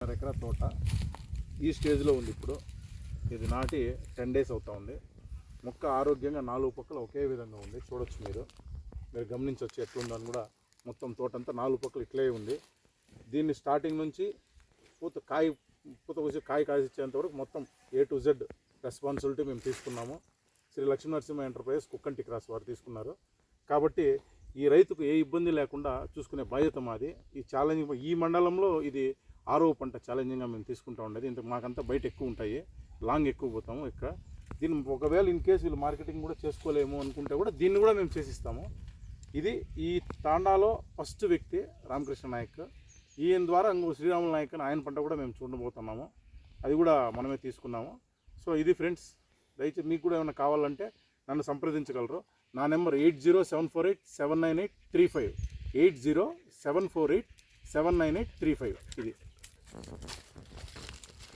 ఎకరా తోట ఈ స్టేజ్లో ఉంది. ఇప్పుడు ఇది నాటి 10 days అవుతా ఉంది. మొక్క ఆరోగ్యంగా 4 పక్కల ఒకే విధంగా ఉంది. చూడొచ్చు, మీరు గమనించవచ్చు ఎట్లుందో అని కూడా. మొత్తం తోటంతా 4 పక్కలు ఇట్లే ఉంది. దీన్ని స్టార్టింగ్ నుంచి పూత పూసి కాయ కాసిచ్చేంత వరకు మొత్తం A to Z రెస్పాన్సిబిలిటీ మేము తీసుకున్నాము. శ్రీ లక్ష్మీ నరసింహ ఎంటర్ప్రైజ్ కుక్కంటి క్రాస్ వారు తీసుకున్నారు. కాబట్టి ఈ రైతుకు ఏ ఇబ్బంది లేకుండా చూసుకునే బాధ్యత మాది. ఈ ఛాలెంజింగ్ ఈ మండలంలో ఇది 6వ పంట ఛాలెంజింగ్గా మేము తీసుకుంటూ ఉండేది. ఇంత మాకంతా బయట ఎక్కువ ఉంటాయి, లాంగ్ ఎక్కువ పోతాము. దీన్ని ఒకవేళ ఇన్ కేసు వీళ్ళు మార్కెటింగ్ కూడా చేసుకోలేము అనుకుంటే కూడా దీన్ని కూడా మేము చేసిస్తాము. ఇది ఈ తాండాలో ఫస్ట్ వ్యక్తి రామకృష్ణ నాయక్. ఈయన ద్వారా ఇంకో శ్రీరాములు నాయక్ అని ఆయన పంట కూడా మేము చూడబోతున్నాము. అది కూడా మనమే తీసుకున్నాము. సో ఇది ఫ్రెండ్స్, దయచేసి మీకు కూడా ఏమైనా కావాలంటే నన్ను సంప్రదించగలరు. నా నెంబర్ 8074879835 8074879835 ఇది.